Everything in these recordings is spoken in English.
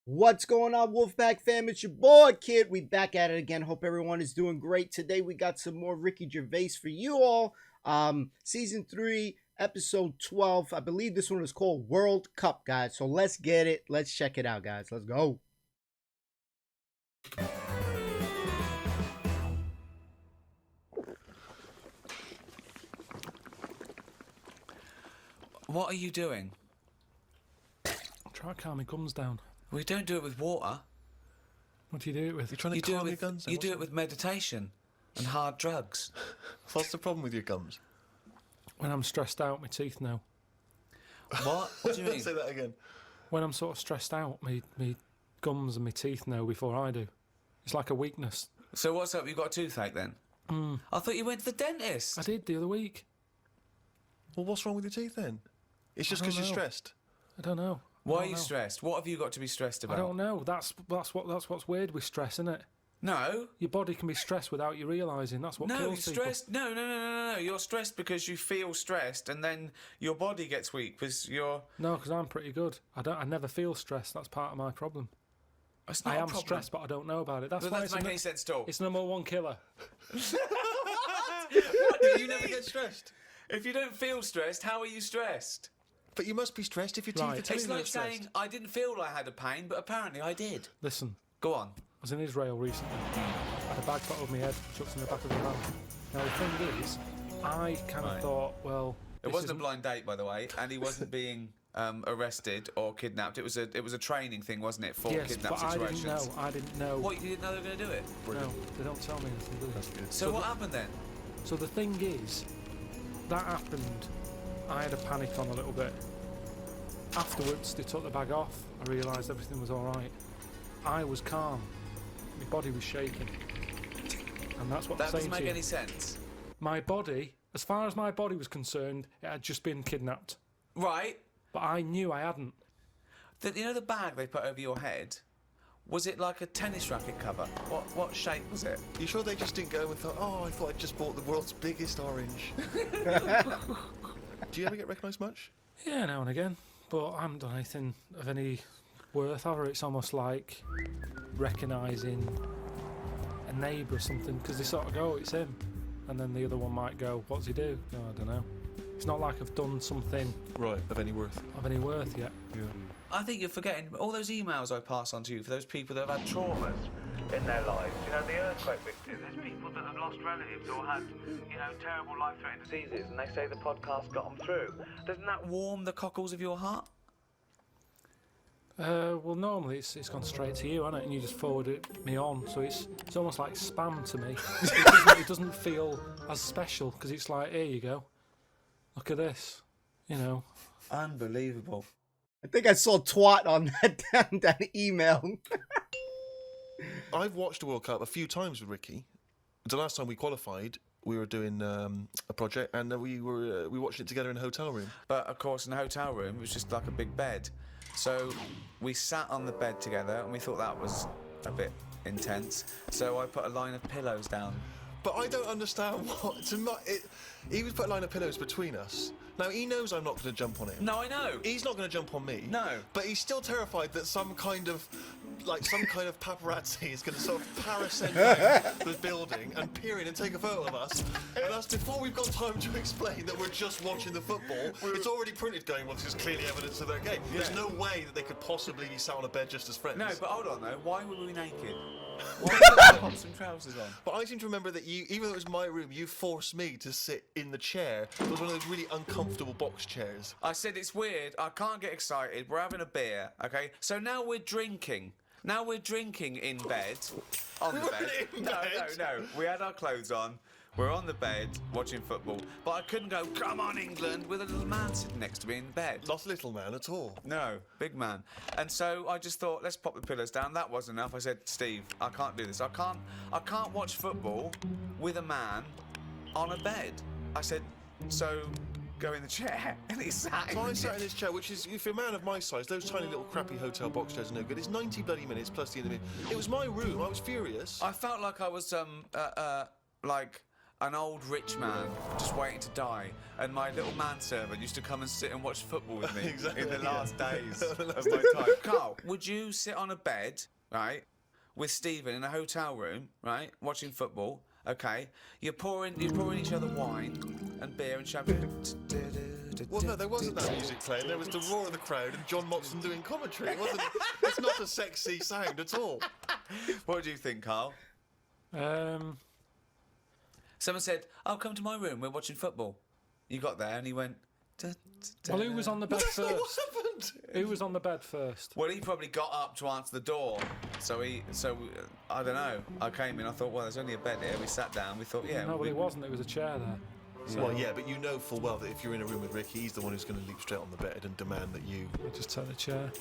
What's going on, Wolfpack fam? It's your boy Kid. We back at it again. Hope everyone is doing great. Today we got some more Ricky Gervais for you all. Season 3, episode 12. I believe this one is called World Cup, guys. So let's get it. Let's check it out, guys. Let's go. What are you doing? Try to calm my gums down. We don't do it with water. What do you do it with? You're trying to calm your gums down? You do it with meditation and hard drugs. What's the problem with your gums? When I'm stressed out, my teeth know. What? What do you mean? Say that again. When I'm sort of stressed out, me gums and my teeth know before I do. It's like a weakness. So what's up? You got a toothache then? I thought you went to the dentist. I did the other week. Well, what's wrong with your teeth then? It's just because you're stressed. I don't know. Why are you stressed? What have you got to be stressed about? I don't know. That's what's weird with stress, isn't it? No. Your body can be stressed without you realising. That's what No, kills you're people. stressed. No. You're stressed because you feel stressed, and then your body gets weak because you're. No, because I'm pretty good. I never feel stressed. That's part of my problem. It's not I a am problem. stressed, but I don't know about it. That's That why doesn't make any sense at all. it's number one killer. You never get stressed. If you don't feel stressed, how are you stressed? But you must be stressed if your teeth Right. are telling It's you like you're stressed. saying I didn't feel I had a pain, but apparently I did. Listen, Go on. I was in Israel recently. I had a bag put over my head, chucked in the back of the van. Now the thing is, I kind of thought, well, It this wasn't a isn't- blind date, by the way, and he wasn't being arrested or kidnapped. It was a training thing, wasn't it, for Yes, kidnap but situations? I didn't know. What, you didn't know they were going to do it? No, they don't tell me anything, do they? That's good. So what happened then? So the thing is, that happened. I had a panic on a little bit. Afterwards, they took the bag off. I realised everything was all right. I was calm. My body was shaking, and that's what That I'm saying doesn't make to you. any sense. My body, as far as my body was concerned, it had just been kidnapped. Right. But I knew I hadn't. You know the bag they put over your head? Was it like a tennis racket cover? What shape was it? You sure they just didn't go and thought, oh, I thought I just bought the world's biggest orange? Do you ever get recognised much? Yeah, now and again. But I haven't done anything of any worth, have I? It's almost like recognising a neighbour or something, because they sort of go, it's him. And then the other one might go, what's he do? No, I don't know. It's not like I've done something Right, of any worth. yet. Yeah. I think you're forgetting all those emails I pass on to you for those people that have had traumas in their lives. You know, the earthquake victims. There's people that have lost relatives or had, terrible life-threatening diseases, and they say the podcast got them through. Doesn't that warm the cockles of your heart? Well, normally it's gone straight to you, hasn't it? And you just forward me on, so it's almost like spam to me. It doesn't feel as special, because it's like, here you go, look at this, Unbelievable. I think I saw twat on that email. I've watched the World Cup a few times with Ricky. The last time we qualified, we were doing a project, and we watched it together in a hotel room. But of course, in the hotel room, it was just like a big bed. So we sat on the bed together, and we thought that was a bit intense. So I put a line of pillows down. But I don't understand what. He was putting a line of pillows between us. Now he knows I'm not going to jump on him. No, I know. He's not going to jump on me. No. But he's still terrified that some kind of paparazzi is going to sort of parascend down the building and peer in and take a photo of us. And that's before we've got time to explain that we're just watching the football. It's already printed going, well, this is clearly evidence of their game. Yeah. There's no way that they could possibly be sat on a bed just as friends. No, but hold on though. Why were we naked? Why did we put some trousers on? But I seem to remember that you, even though it was my room, you forced me to sit in the chair. It was one of those really uncomfortable box chairs. I said it's weird. I can't get excited. We're having a beer, okay? So now we're drinking. Now we're drinking in bed. On the bed. in No. bed? We had our clothes on. We're on the bed watching football. But I couldn't go, come on, England, with a little man sitting next to me in bed. Not a little man at all. No, big man. And so I just thought, let's pop the pillows down. That wasn't enough. I said, Steve, I can't do this. I can't watch football with a man on a bed. I said, so go in the chair. And he sat So in I the sat chair. in this chair, which is, if you're a man of my size, those tiny little crappy hotel box chairs are no good. It's 90 bloody minutes plus the interview. It was my room. I was furious. I felt like I was, like an old rich man just waiting to die, and my little manservant used to come and sit and watch football with me Exactly, in the yeah. last days of my time. Carl, would you sit on a bed, right, with Stephen in a hotel room, right, watching football? Okay, you're pouring each other wine and beer and champagne. Well, no, there wasn't that music playing. There was the roar of the crowd and John Motson doing commentary. It wasn't. It's not a sexy sound at all. What do you think, Carl? Someone said, "Oh, come to my room. We're watching football." You got there and he went. Well, who was on the bed That's not what first? happened. Who was on the bed first? Well, he probably got up to answer the door. So I don't know. I came in. I thought, well, there's only a bed here. We sat down. We thought, yeah. No, well, it wasn't. It was a chair there. So Well, yeah, but you know full well that if you're in a room with Ricky, he's the one who's going to leap straight on the bed and demand that you. I just took the chair.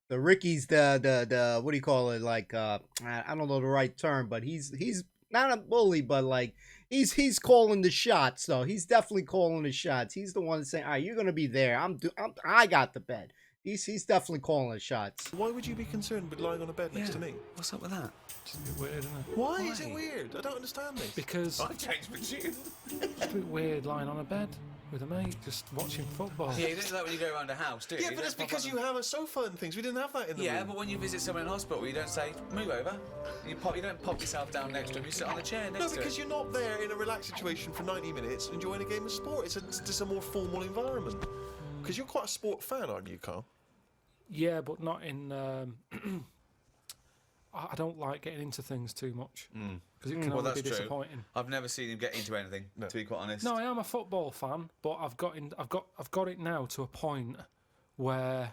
The Ricky's the what do you call it? Like I don't know the right term, but he's not a bully, but like he's calling the shots. So he's definitely calling the shots. He's the one saying, "All right, you're gonna be there. I got the bed." He's definitely calling the shots. Why would you be concerned with lying on a bed next to me? What's up with that? It's a bit weird, isn't it? Why is it weird? I don't understand this. Because I've changed my tune. it's a bit weird lying on a bed with a mate just watching football. Yeah, you don't do that when you go around a house, do you? Yeah, but it's because you have a sofa and things. We didn't have that in the Yeah, room. but when you visit someone in hospital, you don't say, "Move over." You don't pop yourself down next to him. You sit on a chair next No, to him. because you're not there in a relaxed situation for 90 minutes enjoying a game of sport. It's just a more formal environment. Because you're quite a sport fan, aren't you, Carl? Yeah, but not in. I don't like getting into things too much because it can Well, only that's be true. disappointing. I've never seen him get into anything, to be quite honest. No, I am a football fan, but I've got it now to a point where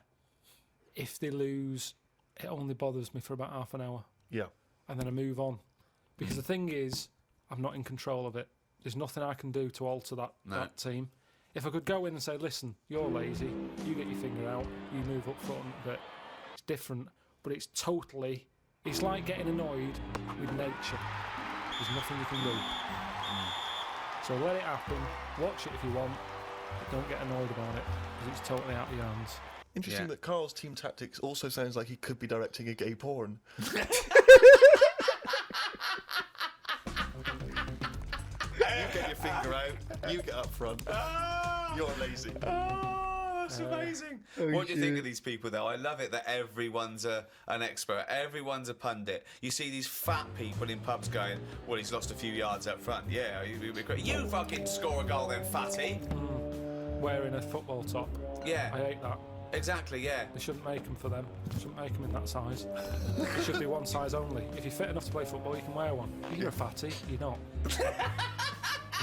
if they lose, it only bothers me for about half an hour, Yeah. and then I move on. Because the thing is, I'm not in control of it. There's nothing I can do to alter that team. If I could go in and say, "Listen, you're lazy. You get your finger out. You move up front a bit," it's different. But it's totally. It's like getting annoyed with nature. There's nothing you can do. So let it happen. Watch it if you want. But don't get annoyed about it because it's totally out of your hands. Interesting that Carl's team tactics also sounds like he could be directing a gay porn. You get your finger out. You get up front. You're lazy. Oh, that's amazing. What do you think of these people, though? I love it that everyone's an expert. Everyone's a pundit. You see these fat people in pubs going, "Well, he's lost a few yards up front." Yeah, you fucking score a goal then, fatty. Wearing a football top. Yeah. I hate that. Exactly, yeah. They shouldn't make them for them. They shouldn't make them in that size. It should be one size only. If you're fit enough to play football, you can wear one. If you're a fatty, you're not.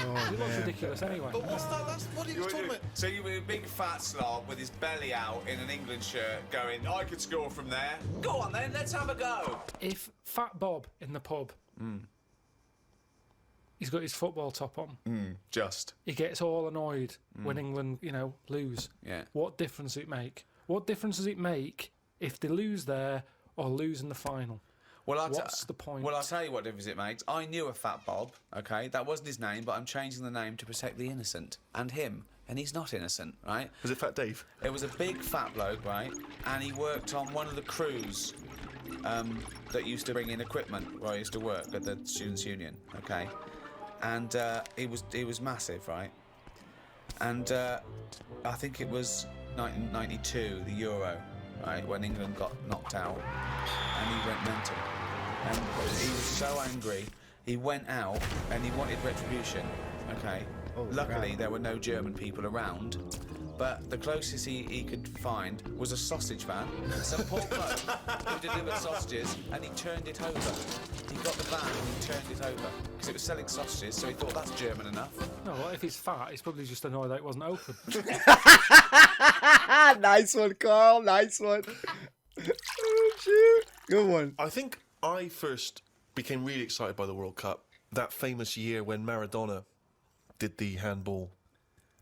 It looks ridiculous anyway. But what's that? That's what he was talking about. So you were a big fat slob with his belly out in an England shirt going, "I could score from there." Go on then, let's have a go. If Fat Bob in the pub, he's got his football top on, Just. he gets all annoyed when England, lose. Yeah. What difference does it make? What difference does it make if they lose there or lose in the final? Well, What's the point? Well, I'll tell you what difference it makes. I knew a Fat Bob, okay? That wasn't his name, but I'm changing the name to protect the innocent. And him. And he's not innocent, right? Was it Fat Dave? It was a big fat bloke, right? And he worked on one of the crews that used to bring in equipment where I used to work at the Students' Union, okay? And he was massive, right? And I think it was 1992, the Euro, right, when England got knocked out, and he went mental. And he was so angry, he went out and he wanted retribution, okay? Luckily, there were no German people around, but the closest he could find was a sausage van, some poor bloke who delivered sausages, and he turned it over. He got the van and he turned it over, because it was selling sausages, so he thought, that's German enough. No, well, if he's fat, he's probably just annoyed that it wasn't open. Nice one, Carl. Nice one. Oh, shit. Good one. I think I first became really excited by the World Cup that famous year when Maradona did the handball.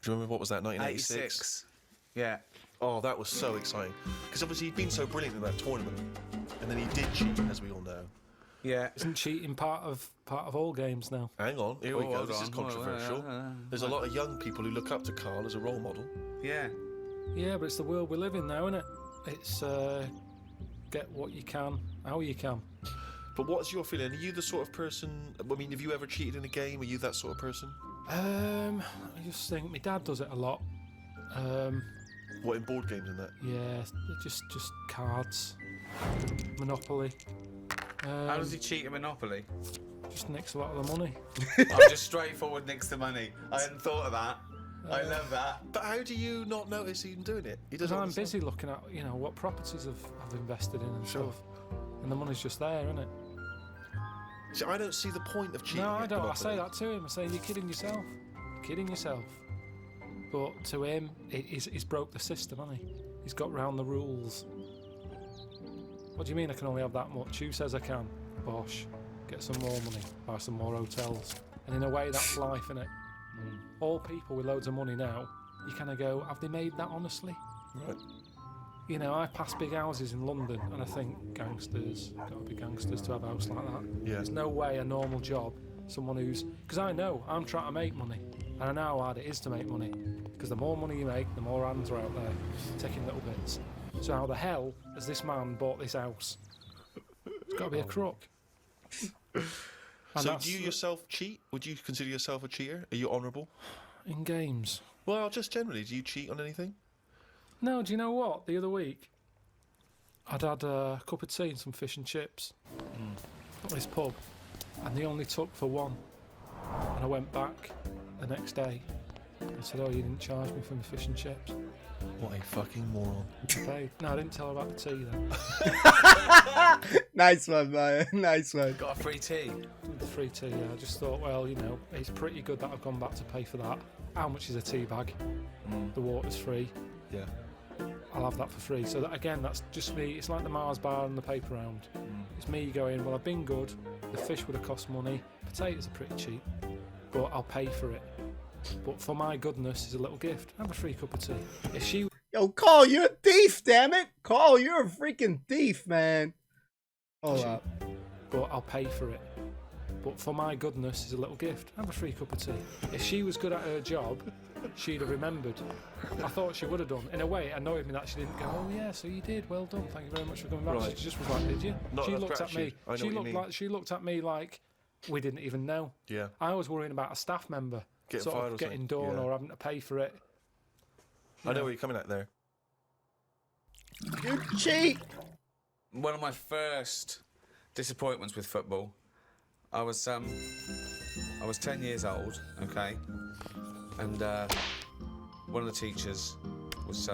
Do you remember what was that, 1986? Yeah. Oh, that was so exciting. Because obviously he'd been so brilliant in that tournament. And then he did cheat, as we all know. Yeah. Isn't cheating part of all games now? Hang on, here we Oh, go. hold This on. is controversial. Oh, There's a lot of young people who look up to Carl as a role model. Yeah. Yeah, but it's the world we live in now, isn't it? It's get what you can, how you can. But what's your feeling? Are you the sort of person? I mean, have you ever cheated in a game? Are you that sort of person? I just think my dad does it a lot. What, in board games and that? Yeah, just cards, Monopoly. How does he cheat at Monopoly? Just nicks a lot of the money. I'm just straightforward nicks the money. I hadn't thought of that. I love that. But how do you not notice him doing it? He Because doesn't. I'm busy looking at, what properties I've invested in and stuff. And the money's just there, isn't it? See, I don't see the point of cheating. No, I at don't. I Monopoly. say that to him. I say, you're kidding yourself. You're kidding yourself. But to him, he's broke the system, hasn't he? He's got round the rules. What do you mean I can only have that much? Who says I can? Bosh. Get some more money. Buy some more hotels. And in a way, that's life, innit? All people with loads of money now, you kind of go, have they made that honestly? Right. I pass big houses in London and I think, gangsters, got to be gangsters to have a house like that. Yeah. There's no way a normal job, someone who's... Because I know, I'm trying to make money. And I know how hard it is to make money. Because the more money you make, the more hands are out there, taking little bits. So how the hell has this man bought this house? It's got to be a crook. So do you yourself cheat? Would you consider yourself a cheater? Are you honourable? In games? Well, just generally, do you cheat on anything? No, do you know what? The other week, I'd had a cup of tea and some fish and chips at this pub, and they only took for one. And I went back the next day and said, "Oh, you didn't charge me for my fish and chips." What a fucking moron. I paid. No, I didn't tell her about the tea then. Nice one, man. Nice one. Got a free tea. The free tea, yeah. I just thought, well, it's pretty good that I've gone back to pay for that. How much is a tea bag? The water's free. Yeah. I'll have that for free. So that, again, that's just me. It's like the Mars bar and the paper round. It's me going, well, I've been good. The fish would have cost money. Potatoes are pretty cheap, but I'll pay for it. But for my goodness, is a little gift. Have a free cup of tea. If she... Yo, Carl, you're a thief, damn it. Carl, you're a freaking thief, man. Hold up. But I'll pay for it. But for my goodness, is a little gift. Have a free cup of tea. If she was good at her job, she'd have remembered. I thought she would have done. In a way, it annoyed me that she didn't go, "Oh yeah, so you did. Well done. Thank you very much for coming back." Right. She just was like, "Did you?" Not She enough looked at me. gratitude. I know what you mean. She looked at me like we didn't even know. Yeah. I was worrying about a staff member Getting sort fired of or getting something. done Yeah. or having to pay for it. I know where you're coming at there. You cheat. One of my first disappointments with football, I was 10 years old, okay, and one of the teachers was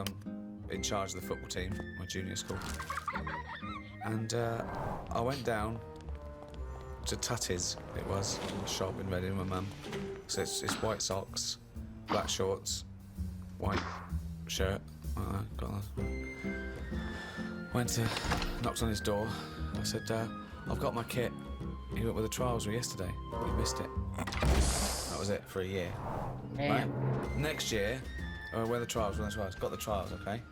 in charge of the football team, my junior school, and I went down to Tutty's, it was, a shop in Reading with my mum. So it's white socks, black shorts, white shirt. Got that. Knocked on his door. I said, "I've got my kit." He went with the trials yesterday. We missed it. That was it for a year. Man. Right? Next year, where the trials? Got the trials, okay?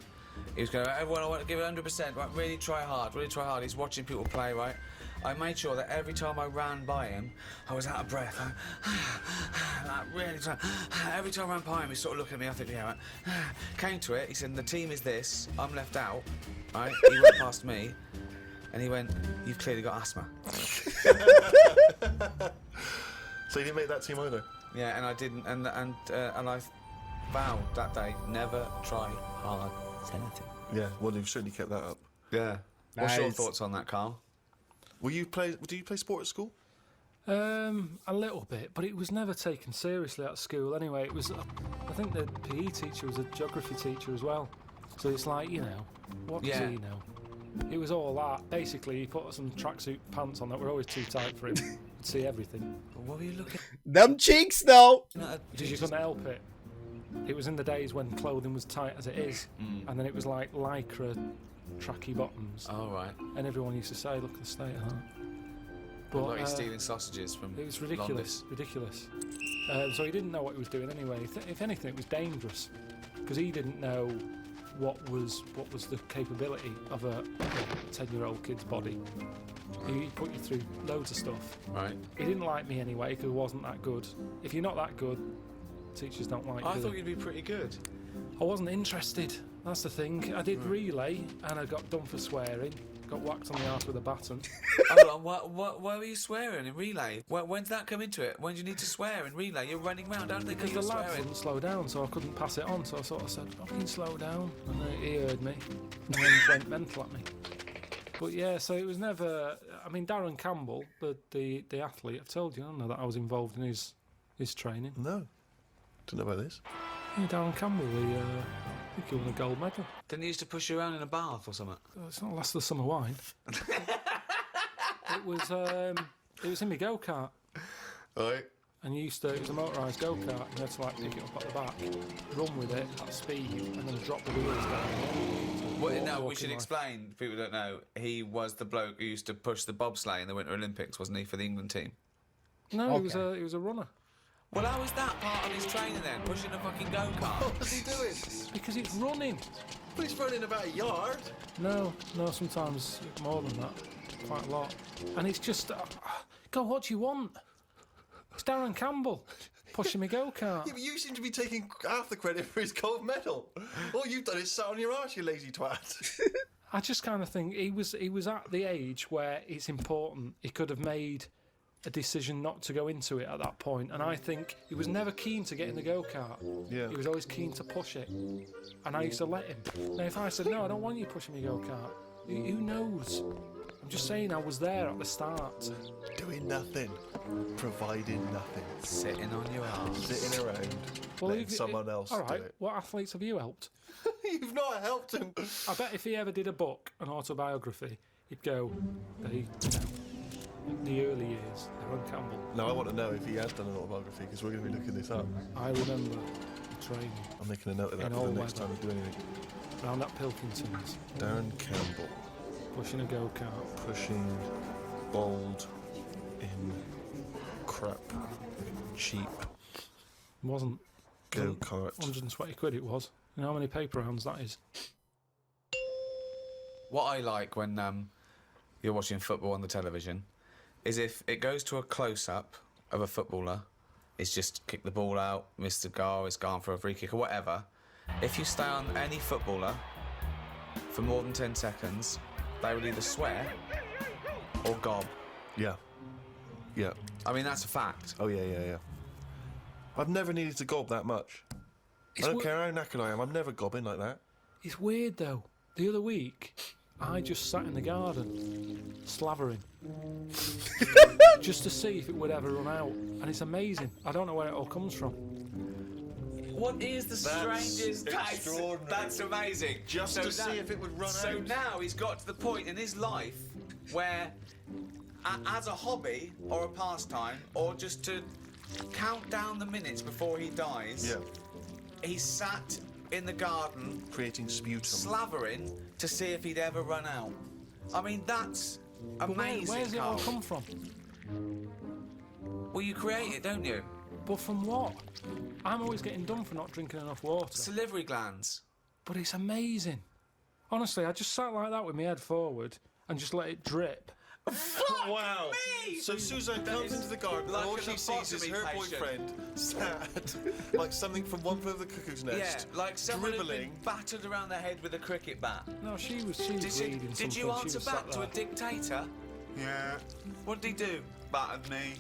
He was going, "Everyone, I want to give it 100%. Right? Really try hard. Really try hard." He's watching people play, right? I made sure that every time I ran by him, I was out of breath. Like really trying. Every time I ran by him, he's sort of looking at me. I think, yeah, right. Came to it. He said, "The team is this. I'm left out." Right? He went past me, and he went, "You've clearly got asthma." So you didn't make that team either? Yeah, and I didn't, and I vowed that day never try hard for anything. Yeah. Well, you've certainly kept that up. Yeah. What's your Nice. thoughts on that, Carl? Do you play sport at school? A little bit, but it was never taken seriously at school anyway. It was, I think the PE teacher was a geography teacher as well. So it's like, what does Yeah. he know? It was all that. Basically, he put some tracksuit pants on that were always too tight for him. He'd see everything. What were you looking Them cheeks, though. at? Because you couldn't help it. It was in the days when clothing was tight as it is, and then it was like lycra tracky bottoms, Oh, right. and everyone used to say, "Look at the state of that." But like uh, stealing sausages from it was London. ridiculous. So he didn't know what he was doing anyway. If anything, it was dangerous because he didn't know what was the capability of a 10-year-old kid's body. He put you through loads of stuff. Right. He didn't like me anyway because I wasn't that good. If you're not that good, teachers don't like you. I do thought they? you'd be pretty good. I wasn't interested. That's the thing. I did relay and I got done for swearing. got whacked on the arse with a baton. Hold on, why were you swearing in relay? When did that come into it? When do you need to swear in relay? You're running round, don't think Because you're the lads swearing. wouldn't slow down, so I couldn't pass it on. So I sort of said, "I can slow down," and then he heard me, and then went mental at me. But yeah, so it was never. I mean, Darren Campbell, the athlete, I've told you, I don't know that I was involved in his training. No. Don't know about this. Yeah, Darren Campbell, I think he won a gold medal. Didn't he used to push you around in a bath or something? It's not last of the summer wine. It was in my go-kart. Right. And it was a motorised go-kart, and you had to like pick it up at the back, run with it at speed, and then drop the wheels down. Well, no, we should explain, people don't know, he was the bloke who used to push the bobsleigh in the Winter Olympics, wasn't he, for the England team? No, he was a runner. Well, how was that part of his training then, pushing a fucking go-kart? What's he doing? Because it's running. But he's running about a yard. No, sometimes more than that, quite a lot. And it's just, God, what do you want? It's Darren Campbell pushing me go-kart. Yeah, but you seem to be taking half the credit for his gold medal. All you've done is sat on your arse, you lazy twat. I just kind of think he was at the age where it's important. He could have made a decision not to go into it at that point, and I think he was never keen to get in the go-kart. Yeah. He was always keen to push it, and I used to let him. Now, if I said, no, I don't want you pushing me go-kart, who knows? I'm just saying I was there at the start. Doing nothing. Providing nothing. Sitting on your arse. Sitting around. Letting someone else all right, do it. what athletes have you helped? You've not helped him. I bet if he ever did a book, an autobiography, he'd go, the early years, Darren Campbell. No, I want to know if he has done an autobiography, because we're going to be looking this up. I remember the training I'm making a note of that In for all the next weather. time we do anything. round at Pilkington's, Darren Campbell, pushing a go-kart. pushing bold in crap, cheap Wasn't go-kart. 120 quid it was. You know how many paper rounds that is? What I like when you're watching football on the television is if it goes to a close-up of a footballer, it's just kick the ball out, missed the goal, it's gone for a free kick or whatever. If you stay on any footballer for more than 10 seconds, they will either swear or gob. Yeah. Yeah. I mean, that's a fact. Oh, yeah. I've never needed to gob that much. I don't care how knackered I am, I'm never gobbing like that. It's weird though. The other week, I just sat in the garden, slavering, just to see if it would ever run out. And it's amazing. I don't know where it all comes from. What is the strangest? extraordinary. That's amazing. Just to see if it would run So out. now he's got to the point in his life where, as a hobby or a pastime, or just to count down the minutes before he dies, Yeah. he sat in the garden Creating sputum. slavering to see if he'd ever run out. I mean, that's But amazing. where's it all Carl. come from? Well, you create it, don't you? But from what? I'm always getting done for not drinking enough water. Salivary glands. But it's amazing. Honestly, I just sat like that with my head forward and just let it drip. Wow. me! So Suzanne That comes is into the garden like and all an she sees is lobotomy her patient. boyfriend sat like something from One Flew Over the Cuckoo's Nest. Yeah, like someone who'd been dribbling. battered around the head with a cricket bat. No, she was reading something. Did you She answer was back sat to a there. dictator? Yeah. What did he do? Battered me.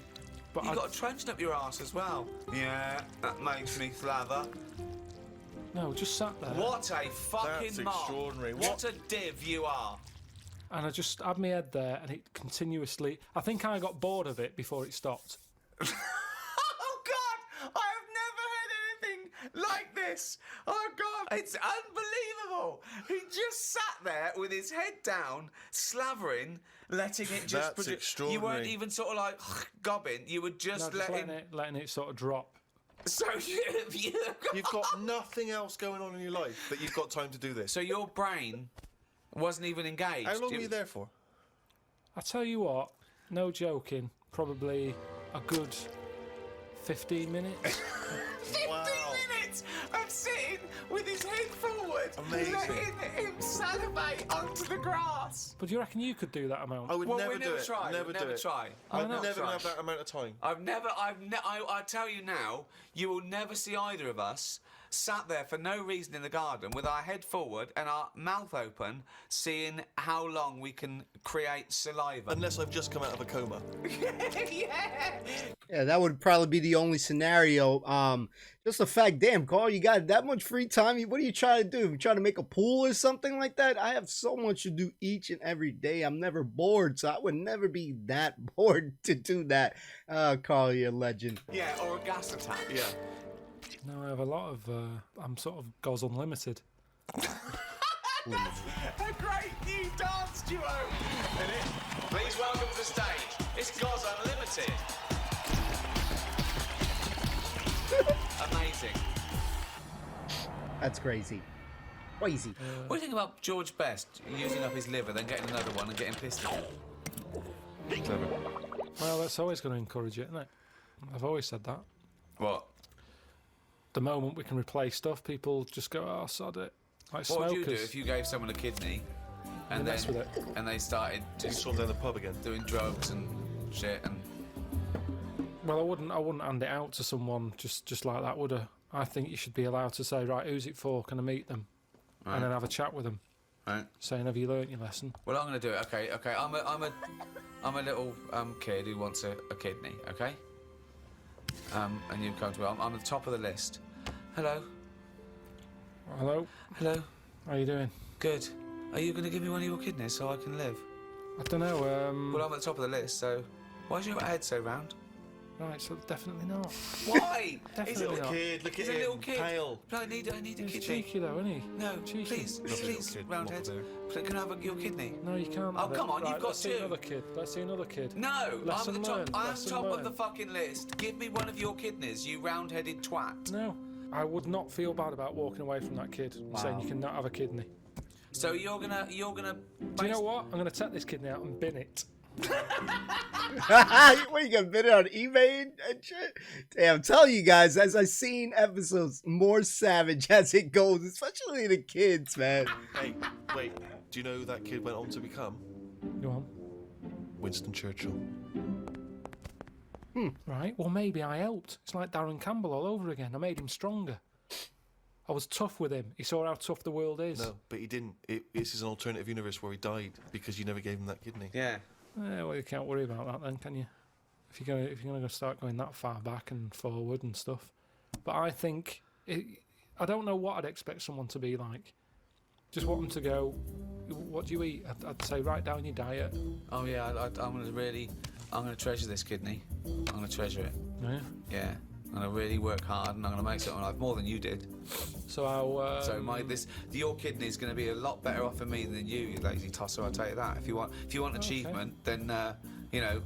But You I- got a trench up your arse as well. Yeah, that makes me slather. No, just sat there. What a fucking That's mark. extraordinary. What a div you are. And I just had my head there and it continuously... I think I got bored of it before it stopped. Oh God! I have never heard anything like this. Oh God! It's unbelievable. He just sat there with his head down, slavering, letting it just. That's produce. You extraordinary. weren't even sort of like gobbing. You were just No, just letting. letting it sort of drop. So You've got nothing else going on in your life that you've got time to do this. So your brain wasn't even engaged. How long were you there for? I tell you what, no joking, probably a good 15 minutes. 15 Wow. minutes of sitting with his head forward, Amazing. letting him salivate onto the grass. But do you reckon you could do that amount? I would Well, never we do never it. try. Never we do never it. try. I'd not never try. have that amount of time. I tell you now, you will never see either of us sat there for no reason in the garden with our head forward and our mouth open, seeing how long we can create saliva. Unless I've just come out of a coma. Yeah, that would probably be the only scenario. Just the fact, damn, Carl, you got that much free time. What are you trying to do? You trying to make a pool or something like that? I have so much to do each and every day. I'm never bored, so I would never be that bored to do that. Carl, you're a legend. Yeah, or a gas attack. Yeah. No, I have a lot of. I'm sort of goes unlimited. A great new dance duo. Please welcome to the stage. It's Goz Unlimited. Amazing. That's crazy. Crazy. What do you think about George Best using up his liver, then getting another one and getting pissed again? Clever. Well, that's always going to encourage it, isn't it? I've always said that. What? The moment we can replace stuff, people just go, "Oh, sod it." Like What would you do smokers. if you gave someone a kidney and They mess with it. they started You just saw down the pub again. doing drugs and shit and Well, I wouldn't hand it out to someone just like that, would I? I think you should be allowed to say, right, who's it for? Can I meet them? Right. And then have a chat with them, right? saying, have you learnt your lesson? Well, I'm gonna do it. Okay. I'm a little kid who wants a kidney. Okay. And you come to me. I'm at the top of the list. Hello. Hello, Hello. how you doing? Good. Are you gonna give me one of your kidneys so I can live? I don't know. Well, I'm at the top of the list, so why is your head so round? Right, so definitely not. Why? Definitely not. Kid, look He's at a him. little kid. Pale. No, I need a He's kidney. cheeky though, isn't he? No, Cheeky. please, Lovely please, little kid. roundhead. What Can I have your kidney? No, you can't. Oh, have it. come on, you've Right, got let's see two. another kid. Let's see another kid. No, Lesson I'm at the top. learned, I'm lesson top of learned. the fucking list. Give me one of your kidneys, you round-headed twat. No, I would not feel bad about walking away from that kid and saying you cannot have a kidney. So you're gonna. Do you know what? I'm going to take this kidney out and bin it. What, you gonna bid it on eBay and shit? Damn, I'm telling you guys, as I've seen episodes more savage as it goes, especially the kids, man. Hey, wait. Do you know who that kid went on to become? Go on. Winston Churchill. Right, well, maybe I helped. It's like Darren Campbell all over again. I made him stronger. I was tough with him. He saw how tough the world is. No, but he didn't. This is an alternative universe where he died because you never gave him that kidney. Yeah. Well, you can't worry about that then, can you? If you're gonna start going that far back and forward and stuff. But I think I don't know what I'd expect someone to be like. Just want them to go. What do you eat? I'd say write down your diet. Oh yeah. I'm gonna treasure this kidney. I'm gonna treasure it. Yeah. Yeah. I'm gonna really work hard, and I'm gonna make something of my life more than you did. So I'll. Your kidney is gonna be a lot better off for me than you lazy tosser. I'll tell you that. If you want achievement, then I'm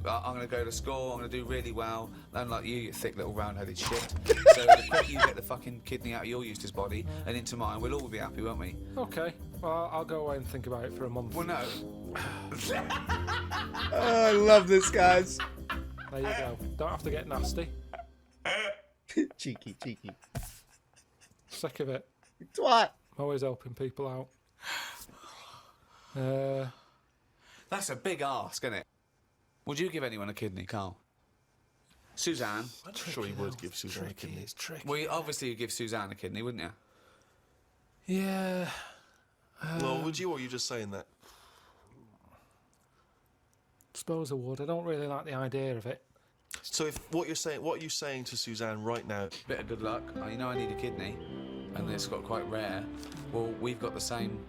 gonna go to school. I'm gonna do really well. Unlike you thick little round-headed shit. So the quicker you get the fucking kidney out of your Eustace body and into mine, we'll all be happy, won't we? Okay. Well, I'll go away and think about it for a month. Well, no. Oh, I love this, guys. There you go. Don't have to get nasty. Cheeky. Sick of it. Twat. Always helping people out. That's a big ask, isn't it? Would you give anyone a kidney, Carl? Suzanne? I'm sure he would give Suzanne a kidney. It's tricky. Well, obviously you'd give Suzanne a kidney, wouldn't you? Yeah. Well, would you, or are you just saying that? Suppose I would. I don't really like the idea of it. So if what are you saying to Suzanne right now? Bit of good luck. I need a kidney, and it's got quite rare. Well, we've got the same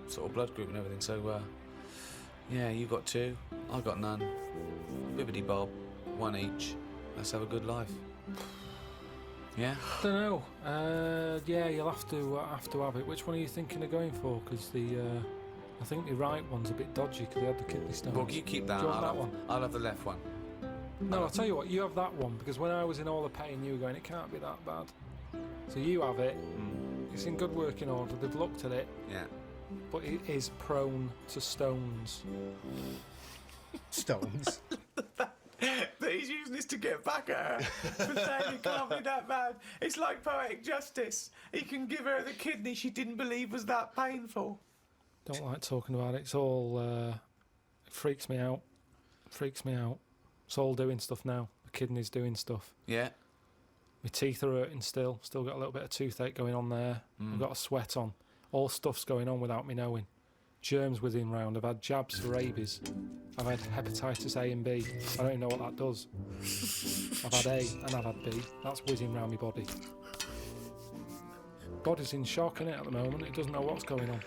sort of blood group and everything, so yeah, you've got two, I've got none. Bibbidi bob, one each. Let's have a good life. Yeah. Don't know. Yeah, you'll have to have it. Which one are you thinking of going for? Because I think the right one's a bit dodgy because they had the kidney stones. Well, you keep that. Do you want that one? I'll have the left one. No, I'll tell you what. You have that one because when I was in all the pain, you were going, it can't be that bad. So you have it. It's in good working order. They've looked at it, Yeah. but it is prone to stones. Stones. That he's using this to get back at her for saying it can't be that bad. It's like poetic justice. He can give her the kidney she didn't believe was that painful. Don't like talking about it. It's all it freaks me out. Freaks me out. It's all doing stuff now. The kidney's doing stuff. Yeah. My teeth are hurting still. Still got a little bit of toothache going on there. I've got a sweat on. All stuff's going on without me knowing. Germs whizzing round. I've had jabs for rabies. I've had hepatitis A and B. I don't even know what that does. I've had A and I've had B. That's whizzing round my body. Body's in shock, innit, at the moment. It doesn't know what's going on.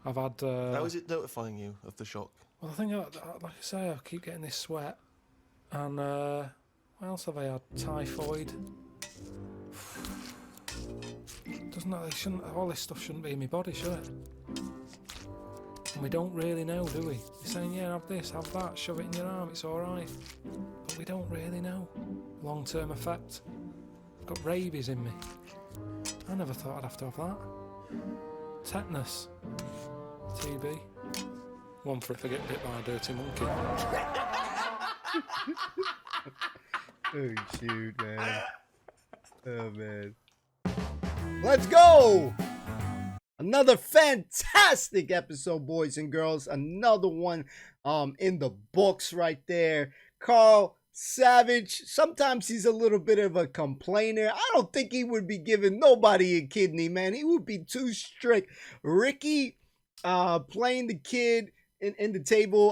I've had... How is it notifying you of the shock? Well, I think, like I say, I keep getting this sweat. And what else have I had? Typhoid. Doesn't that, all this stuff shouldn't be in my body, should it? And we don't really know, do we? You're saying, yeah, have this, have that, shove it in your arm, it's alright. But we don't really know. Long-term effect. I've got rabies in me. I never thought I'd have to have that. Tetanus. TB. One for if I get bit by a dirty monkey. Oh, shoot, man. Oh, man. Let's go! Another fantastic episode, boys and girls. Another one in the books right there. Carl Savage. Sometimes he's a little bit of a complainer. I don't think he would be giving nobody a kidney, man. He would be too strict. Ricky playing the kid in the table,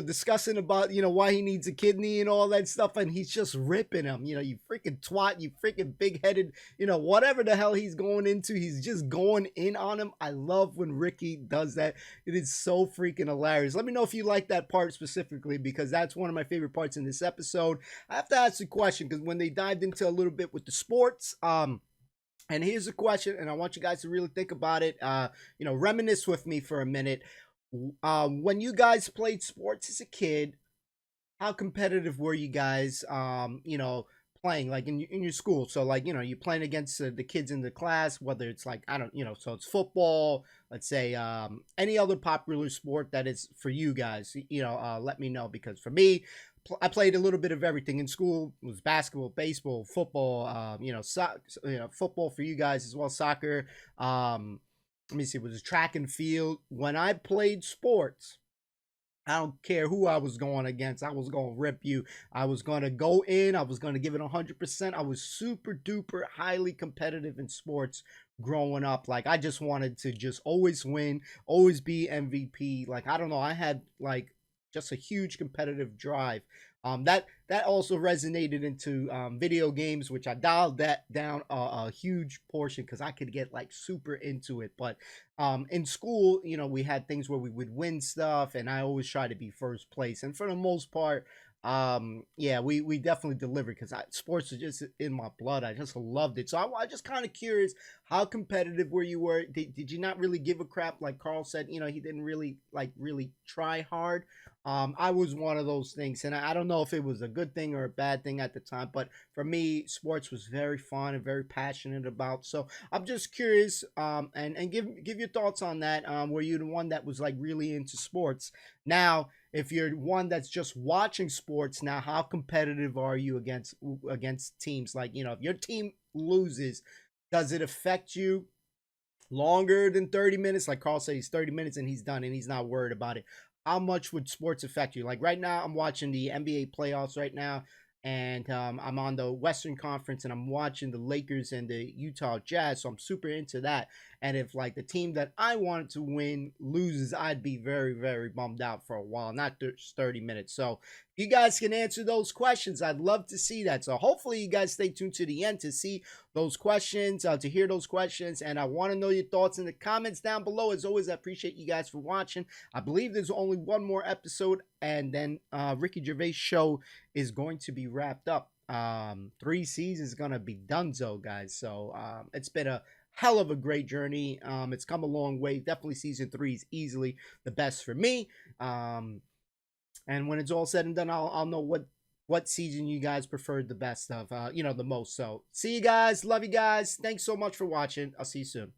discussing about, why he needs a kidney and all that stuff, and he's just ripping him. You freaking twat, you freaking big-headed, whatever the hell he's going into, he's just going in on him. I love when Ricky does that. It is so freaking hilarious. Let me know if you like that part specifically, because that's one of my favorite parts in this episode. I have to ask a question, because when they dived into a little bit with the sports, and here's a question, and I want you guys to really think about it, reminisce with me for a minute. When you guys played sports as a kid, how competitive were you guys, playing, like in your school? So, like, you're playing against the kids in the class, whether it's like, so it's football, let's say, any other popular sport that is for you guys, let me know, because for me, I played a little bit of everything in school. It was basketball, baseball, football, football for you guys as well, soccer, let me see, it was track and field. When I played sports, I don't care who I was going against. I was going to rip you. I was going to go in. I was going to give it 100%. I was super duper highly competitive in sports growing up. Like, I just wanted to just always win, always be MVP. Like, I don't know. I had like just a huge competitive drive. That also resonated into video games, which I dialed that down a huge portion because I could get like super into it. But in school, we had things where we would win stuff, and I always try to be first place. And for the most part, we definitely delivered, because sports are just in my blood. I just loved it. So I just kind of curious, how competitive were you? Did you not really give a crap? Like Carl said, he didn't really try hard. I was one of those things, and I don't know if it was a good thing or a bad thing at the time, but for me, sports was very fun and very passionate about. So I'm just curious, and give your thoughts on that. Were you the one that was like really into sports? Now, if you're one that's just watching sports now, how competitive are you against teams? Like, if your team loses, does it affect you longer than 30 minutes? Like Carl said, he's 30 minutes and he's done, and he's not worried about it. How much would sports affect you? Like right now, I'm watching the NBA playoffs right now, and I'm on the Western Conference, and I'm watching the Lakers and the Utah Jazz, so I'm super into that. And if like the team that I wanted to win loses, I'd be very, very bummed out for a while, not just 30 minutes. So if you guys can answer those questions, I'd love to see that. So hopefully you guys stay tuned to the end to see those questions, to hear those questions. And I want to know your thoughts in the comments down below. As always, I appreciate you guys for watching. I believe there's only one more episode, and then Ricky Gervais' show is going to be wrapped up. 3 seasons going to be donezo, guys. So it's been a hell of a great journey. It's come a long way. Definitely season 3 is easily the best for me. And when it's all said and done, I'll know what season you guys preferred the best of, the most. So see you guys. Love you guys. Thanks so much for watching. I'll see you soon.